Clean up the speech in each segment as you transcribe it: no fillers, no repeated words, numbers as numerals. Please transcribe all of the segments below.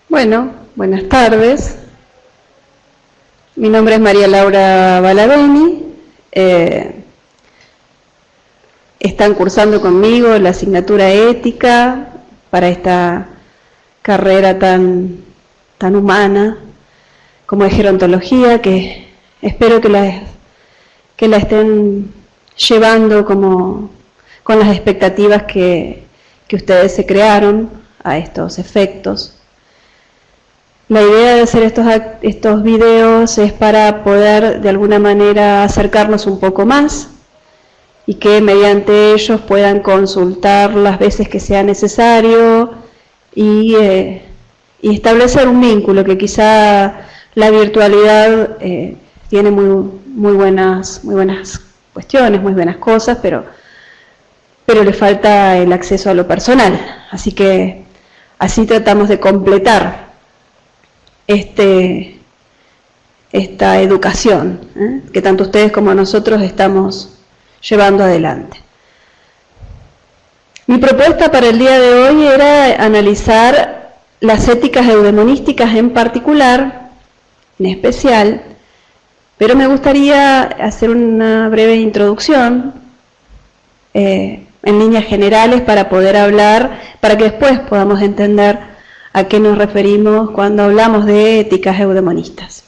Bueno, buenas tardes. Mi nombre es María Laura Balabeni. Están cursando conmigo la asignatura ética para esta carrera tan humana como es gerontología, que espero que la estén llevando con las expectativas que ustedes se crearon a estos efectos. La idea de hacer estos videos es para poder de alguna manera acercarnos un poco más y que mediante ellos puedan consultar las veces que sea necesario y establecer un vínculo que quizá la virtualidad tiene muy buenas cuestiones, muy buenas cosas, pero le falta el acceso a lo personal. Así que así tratamos de completar esta educación que tanto ustedes como nosotros estamos llevando adelante. Mi propuesta para el día de hoy era analizar las éticas eudemonísticas en particular, en especial, pero me gustaría hacer una breve introducción en líneas generales para poder hablar, para que después podamos entender a qué nos referimos cuando hablamos de éticas eudemonistas.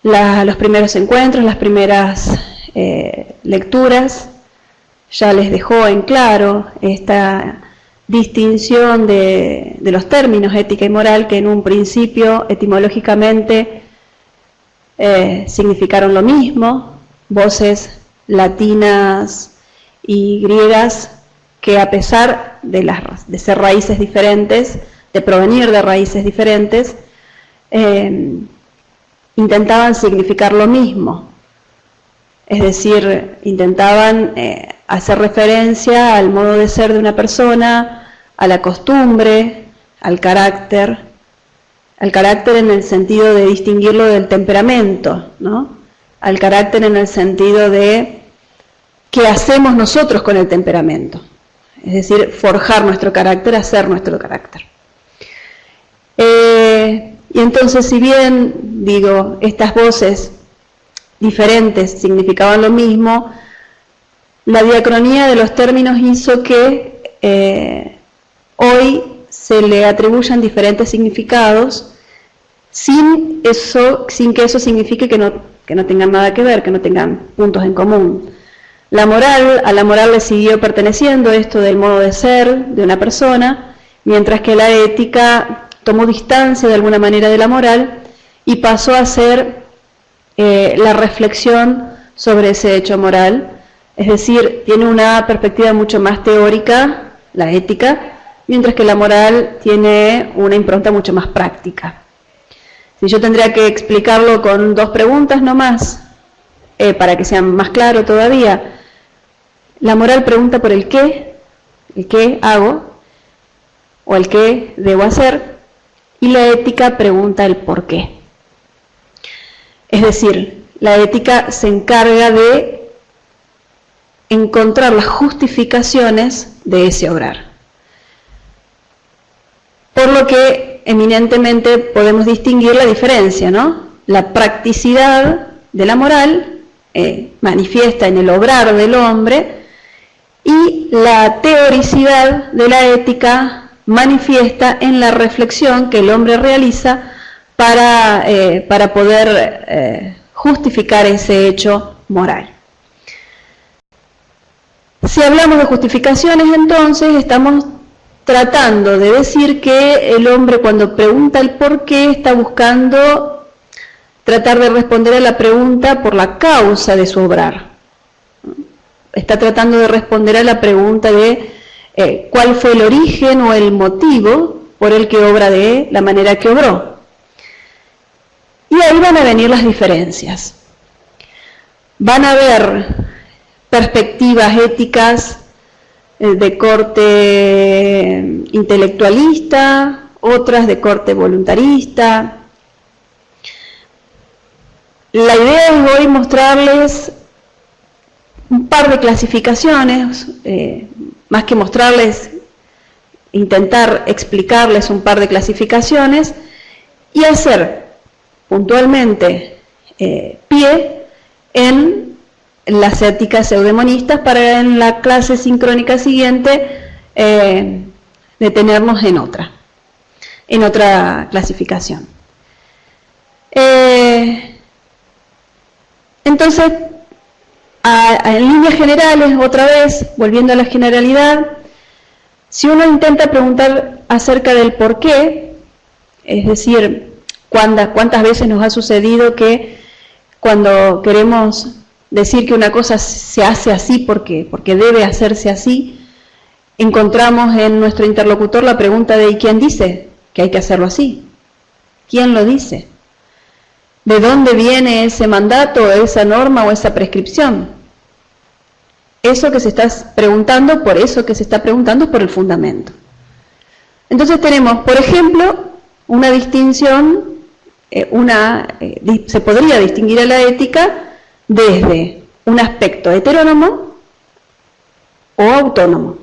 Los primeros encuentros, las primeras lecturas, ya les dejó en claro esta distinción de los términos ética y moral, que en un principio etimológicamente significaron lo mismo, voces latinas y griegas que a pesar de ser raíces diferentes, de provenir de raíces diferentes, intentaban significar lo mismo. Es decir, intentaban hacer referencia al modo de ser de una persona, a la costumbre, al carácter en el sentido de distinguirlo del temperamento, ¿no? Al carácter en el sentido de qué hacemos nosotros con el temperamento. Es decir, forjar nuestro carácter, hacer nuestro carácter. Y entonces, si bien, digo, estas voces diferentes significaban lo mismo, la diacronía de los términos hizo que hoy se le atribuyan diferentes significados sin que eso signifique que no tengan nada que ver, que no tengan puntos en común. A la moral le siguió perteneciendo esto del modo de ser de una persona, mientras que la ética tomó distancia de alguna manera de la moral y pasó a ser la reflexión sobre ese hecho moral, es decir, tiene una perspectiva mucho más teórica, la ética, mientras que la moral tiene una impronta mucho más práctica. Si yo tendría que explicarlo con dos preguntas nomás, para que sea más claro todavía, la moral pregunta por el qué hago, o el qué debo hacer, y la ética pregunta el por qué. Es decir, la ética se encarga de encontrar las justificaciones de ese obrar. Por lo que eminentemente podemos distinguir la diferencia, ¿no? La practicidad de la moral manifiesta en el obrar del hombre, y la teoricidad de la ética manifiesta en la reflexión que el hombre realiza para poder justificar ese hecho moral. Si hablamos de justificaciones, entonces estamos tratando de decir que el hombre, cuando pregunta el por qué, está buscando tratar de responder a la pregunta por la causa de su obrar. Está tratando de responder a la pregunta de cuál fue el origen o el motivo por el que obra de la manera que obró. Y ahí van a venir las diferencias. Van a haber perspectivas éticas de corte intelectualista, otras de corte voluntarista. La idea es hoy mostrarles un par de clasificaciones, más que mostrarles intentar explicarles un par de clasificaciones y hacer puntualmente pie en las éticas eudemonistas para en la clase sincrónica siguiente detenernos en otra clasificación. Entonces, en líneas generales, otra vez, volviendo a la generalidad, si uno intenta preguntar acerca del por qué, es decir, cuántas veces nos ha sucedido que cuando queremos decir que una cosa se hace así porque debe hacerse así, encontramos en nuestro interlocutor la pregunta de ¿y quién dice que hay que hacerlo así? ¿Quién lo dice? ¿De dónde viene ese mandato, esa norma o esa prescripción? Eso que se está preguntando, por eso que se está preguntando es por el fundamento. Entonces tenemos, por ejemplo, una distinción, se podría distinguir a la ética desde un aspecto heterónomo o autónomo.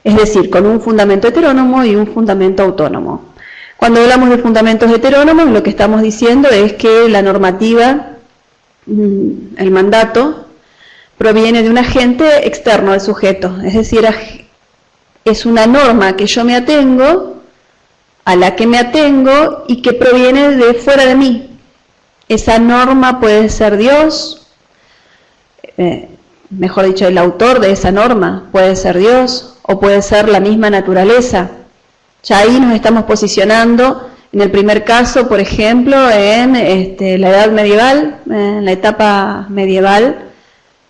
Es decir, con un fundamento heterónomo y un fundamento autónomo. Cuando hablamos de fundamentos heterónomos, lo que estamos diciendo es que la normativa, el mandato, proviene de un agente externo al sujeto, es decir, es una norma que yo me atengo, a la que me atengo y que proviene de fuera de mí. Esa norma puede ser Dios, mejor dicho, el autor de esa norma puede ser Dios o puede ser la misma naturaleza. Ya ahí nos estamos posicionando, en el primer caso, por ejemplo, en la edad medieval, en la etapa medieval,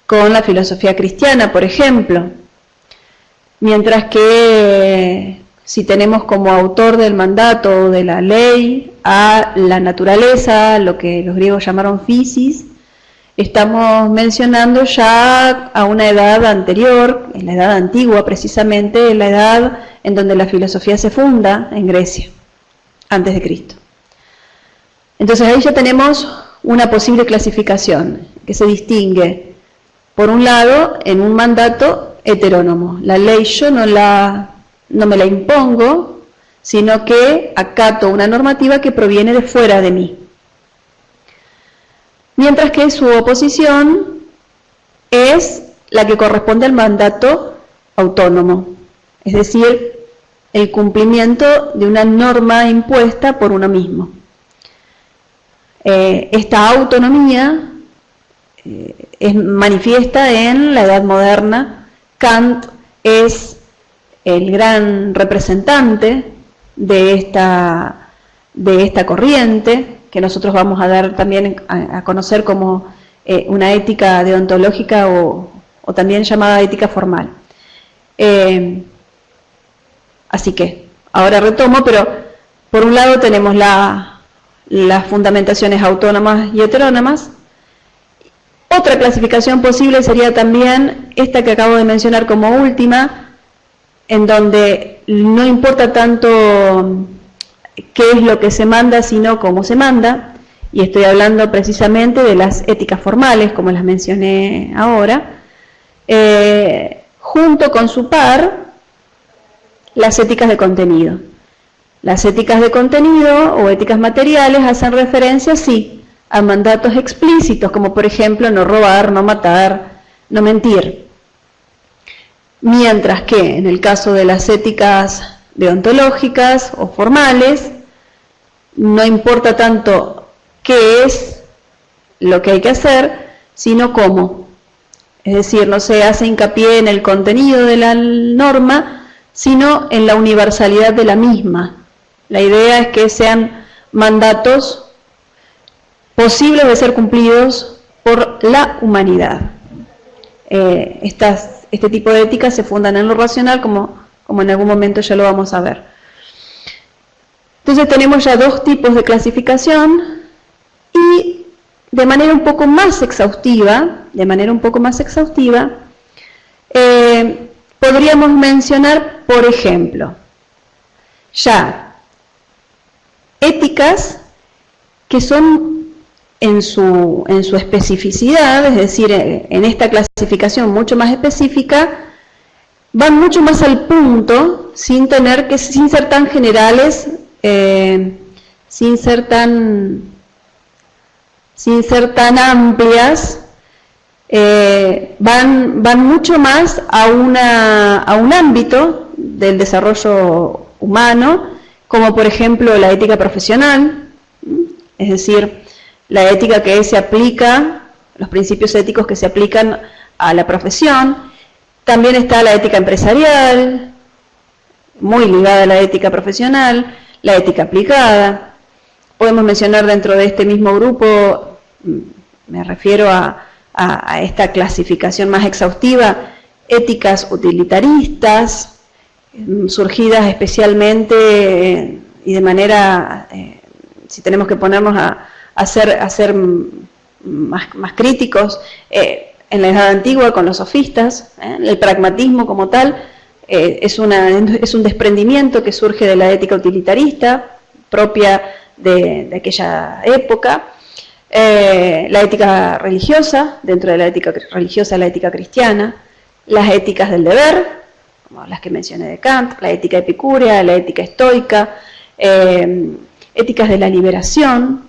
con la filosofía cristiana, por ejemplo. Mientras que si tenemos como autor del mandato o de la ley a la naturaleza, lo que los griegos llamaron physis, estamos mencionando ya a una edad anterior, en la edad antigua precisamente, la edad en donde la filosofía se funda en Grecia, antes de Cristo. Entonces ahí ya tenemos una posible clasificación que se distingue, por un lado, en un mandato heterónomo. La ley yo no me la impongo, sino que acato una normativa que proviene de fuera de mí. Mientras que su oposición es la que corresponde al mandato autónomo, es decir, el cumplimiento de una norma impuesta por uno mismo. Esta autonomía es manifiesta en la Edad Moderna. Kant es el gran representante de esta corriente, que nosotros vamos a dar también a conocer como una ética deontológica o también llamada ética formal. Así que, ahora retomo, pero por un lado tenemos las fundamentaciones autónomas y heterónomas. Otra clasificación posible sería también esta que acabo de mencionar como última, en donde no importa tanto qué es lo que se manda, sino cómo se manda, y estoy hablando precisamente de las éticas formales, como las mencioné ahora, junto con su par, las éticas de contenido. Las éticas de contenido o éticas materiales hacen referencia, sí, a mandatos explícitos, como por ejemplo no robar, no matar, no mentir. Mientras que en el caso de las éticas deontológicas o formales, no importa tanto qué es lo que hay que hacer, sino cómo. Es decir, no se hace hincapié en el contenido de la norma, sino en la universalidad de la misma. La idea es que sean mandatos posibles de ser cumplidos por la humanidad. Este tipo de éticas se fundan en lo racional, como en algún momento ya lo vamos a ver. Entonces tenemos ya dos tipos de clasificación y de manera un poco más exhaustiva, podríamos mencionar, por ejemplo, ya éticas que son en su especificidad, es decir, en esta clasificación mucho más específica, van mucho más al punto, sin ser tan generales, sin ser tan amplias, van mucho más a un ámbito del desarrollo humano, como por ejemplo la ética profesional, es decir, la ética que se aplica, los principios éticos que se aplican a la profesión. También está la ética empresarial, muy ligada a la ética profesional, la ética aplicada. Podemos mencionar dentro de este mismo grupo, me refiero a esta clasificación más exhaustiva, éticas utilitaristas, surgidas especialmente y de manera, si tenemos que ponernos a ser más críticos, en la Edad Antigua con los sofistas, el pragmatismo como tal es un desprendimiento que surge de la ética utilitarista propia de aquella época. La ética religiosa, dentro de la ética religiosa la ética cristiana, las éticas del deber, como las que mencioné de Kant, la ética epicúrea, la ética estoica, éticas de la liberación,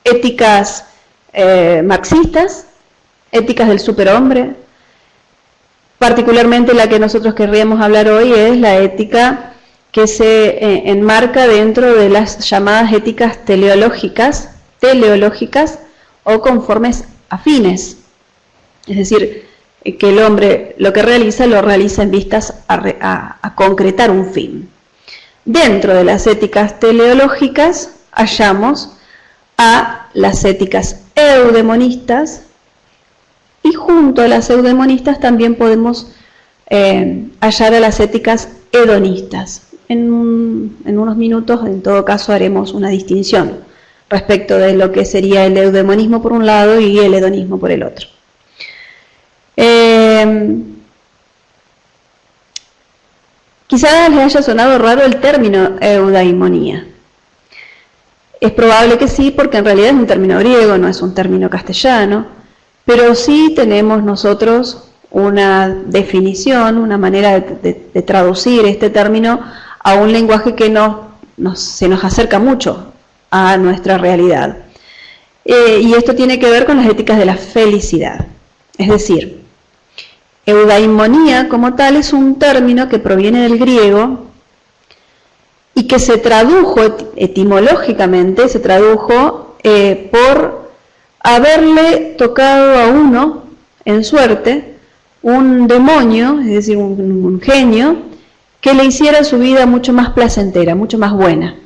éticas marxistas, éticas del superhombre. Particularmente la que nosotros querríamos hablar hoy es la ética que se enmarca dentro de las llamadas éticas teleológicas o conformes afines. Es decir, que el hombre lo que lo realiza en vistas a concretar un fin. Dentro de las éticas teleológicas hallamos a las éticas eudemonistas, y junto a las eudemonistas también podemos hallar a las éticas hedonistas. En unos minutos, en todo caso, haremos una distinción respecto de lo que sería el eudemonismo por un lado y el hedonismo por el otro. Quizás les haya sonado raro el término eudaimonía. Es probable que sí, porque en realidad es un término griego, no es un término castellano, pero sí tenemos nosotros una definición, una manera de traducir este término a un lenguaje que se nos acerca mucho a nuestra realidad. Y esto tiene que ver con las éticas de la felicidad. Es decir, eudaimonía como tal es un término que proviene del griego y que se tradujo etimológicamente, se tradujo por haberle tocado a uno en suerte un demonio, es decir, un genio, que le hiciera su vida mucho más placentera, mucho más buena.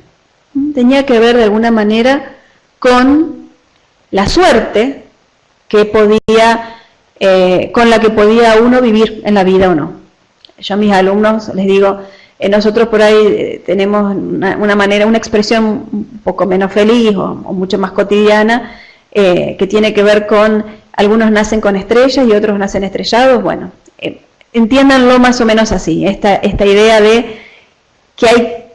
Tenía que ver de alguna manera con la suerte que con la que podía uno vivir en la vida o no. Yo a mis alumnos les digo, nosotros por ahí tenemos una expresión un poco menos feliz o mucho más cotidiana, que tiene que ver con, algunos nacen con estrellas y otros nacen estrellados. Bueno, entiéndanlo más o menos así, esta idea de que hay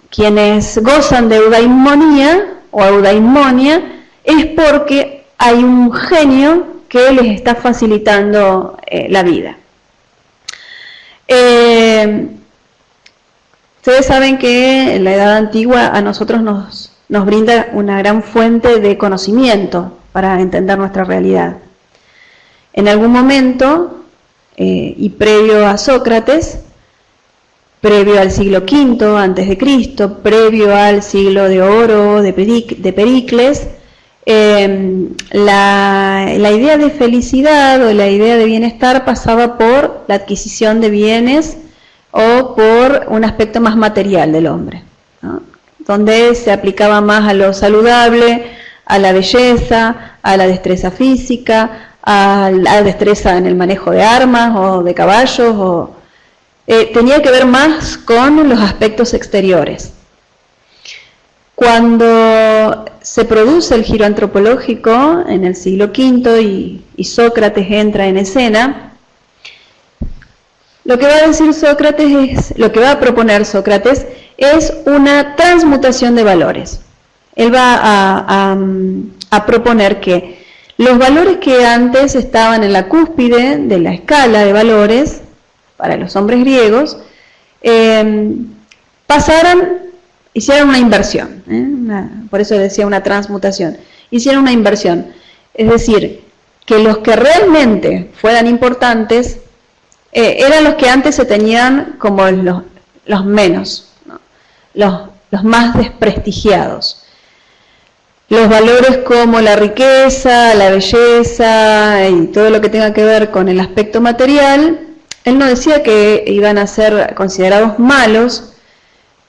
quienes gozan de eudaimonía o eudaimonia es porque hay un genio que les está facilitando la vida. Ustedes saben que en la Edad Antigua a nosotros nos brinda una gran fuente de conocimiento para entender nuestra realidad. En algún momento, y previo a Sócrates, previo al siglo V antes de Cristo, previo al siglo de oro de Pericles, la idea de felicidad o la idea de bienestar pasaba por la adquisición de bienes o por un aspecto más material del hombre, ¿no? Donde se aplicaba más a lo saludable, a la belleza, a la destreza física, a la destreza en el manejo de armas o de caballos, tenía que ver más con los aspectos exteriores. Cuando se produce el giro antropológico en el siglo V y Sócrates entra en escena, lo que va a decir Sócrates lo que va a proponer Sócrates es una transmutación de valores. Él va a proponer que los valores que antes estaban en la cúspide de la escala de valores, para los hombres griegos, hicieron una inversión, por eso decía una transmutación, hicieron una inversión, es decir, que los que realmente fueran importantes eran los que antes se tenían como los menos, ¿no? los más desprestigiados. Los valores como la riqueza, la belleza y todo lo que tenga que ver con el aspecto material, él no decía que iban a ser considerados malos,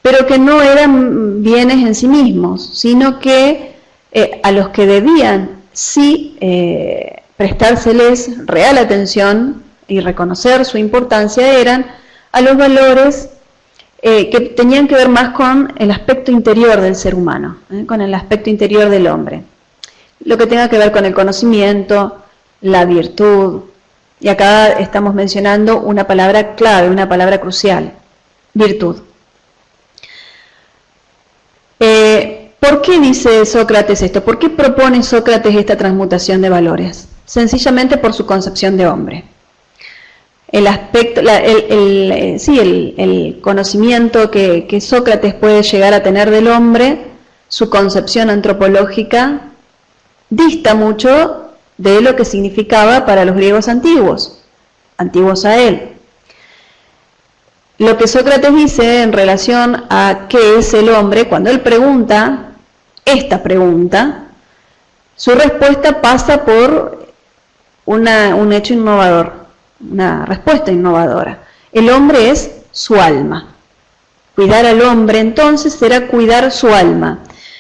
pero que no eran bienes en sí mismos, sino que a los que debían sí prestárseles real atención y reconocer su importancia eran a los valores que tenían que ver más con el aspecto interior del ser humano, con el aspecto interior del hombre. Lo que tenga que ver con el conocimiento, la virtud, y acá estamos mencionando una palabra clave, una palabra crucial, virtud. ¿Por qué dice Sócrates esto? ¿Por qué propone Sócrates esta transmutación de valores? Sencillamente por su concepción de hombre. El aspecto, el conocimiento que Sócrates puede llegar a tener del hombre, su concepción antropológica, dista mucho de lo que significaba para los griegos antiguos a él. Lo que Sócrates dice en relación a qué es el hombre, cuando él pregunta esta pregunta, su respuesta pasa por un hecho innovador, una respuesta innovadora. El hombre es su alma. Cuidar al hombre entonces será cuidar su alma.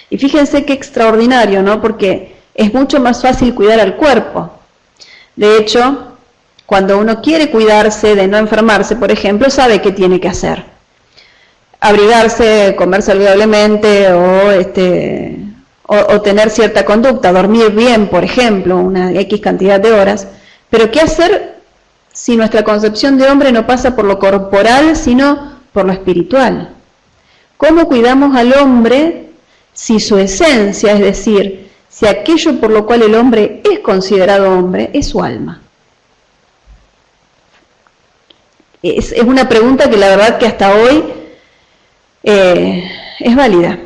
Y fíjense qué extraordinario, ¿no? Porque es mucho más fácil cuidar al cuerpo. De hecho, cuando uno quiere cuidarse de no enfermarse, por ejemplo, sabe qué tiene que hacer. Abrigarse, comer saludablemente o tener cierta conducta, dormir bien, por ejemplo, una X cantidad de horas. Pero ¿qué hacer si nuestra concepción de hombre no pasa por lo corporal, sino por lo espiritual? ¿Cómo cuidamos al hombre si su esencia, es decir, si aquello por lo cual el hombre es considerado hombre, es su alma? Es una pregunta que la verdad que hasta hoy es válida.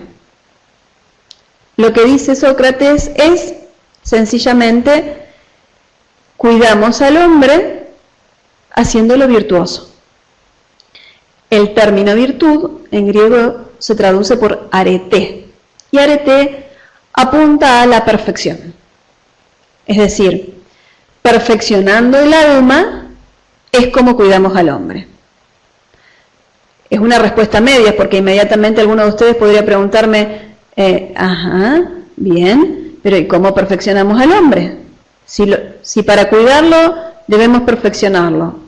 Lo que dice Sócrates es sencillamente cuidamos al hombre haciéndolo virtuoso. El término virtud en griego se traduce por arete, y arete apunta a la perfección. Es decir, perfeccionando el alma es como cuidamos al hombre. Es una respuesta media, porque inmediatamente alguno de ustedes podría preguntarme, bien, pero ¿y cómo perfeccionamos al hombre? Si para cuidarlo debemos perfeccionarlo,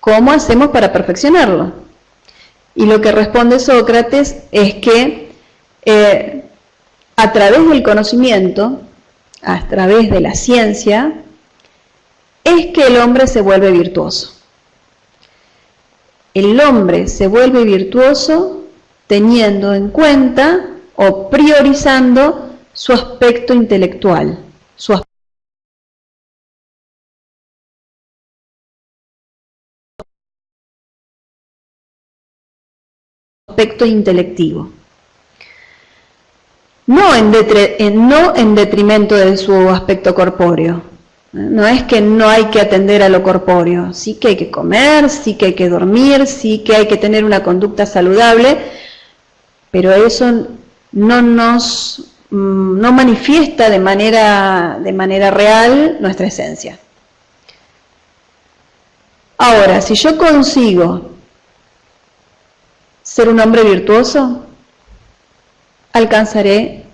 ¿cómo hacemos para perfeccionarlo? Y lo que responde Sócrates es que a través del conocimiento, a través de la ciencia, es que el hombre se vuelve virtuoso. El hombre se vuelve virtuoso teniendo en cuenta o priorizando su aspecto intelectual, su aspecto intelectivo. No en detrimento de su aspecto corpóreo. No es que no hay que atender a lo corpóreo, sí que hay que comer, sí que hay que dormir, sí que hay que tener una conducta saludable, pero eso no manifiesta de manera real nuestra esencia. Ahora, si yo consigo ser un hombre virtuoso, alcanzaré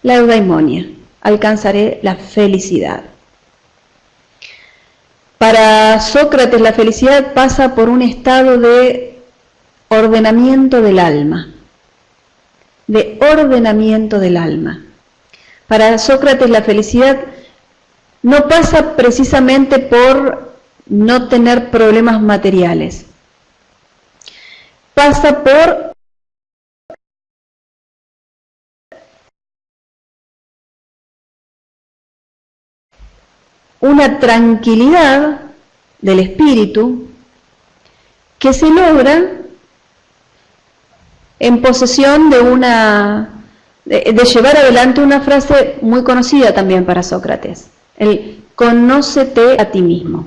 la eudaimonia, alcanzaré la felicidad. Para Sócrates la felicidad pasa por un estado de ordenamiento del alma, Para Sócrates la felicidad no pasa precisamente por no tener problemas materiales, pasa por una tranquilidad del espíritu que se logra en posesión de llevar adelante una frase muy conocida también para Sócrates, el conócete a ti mismo.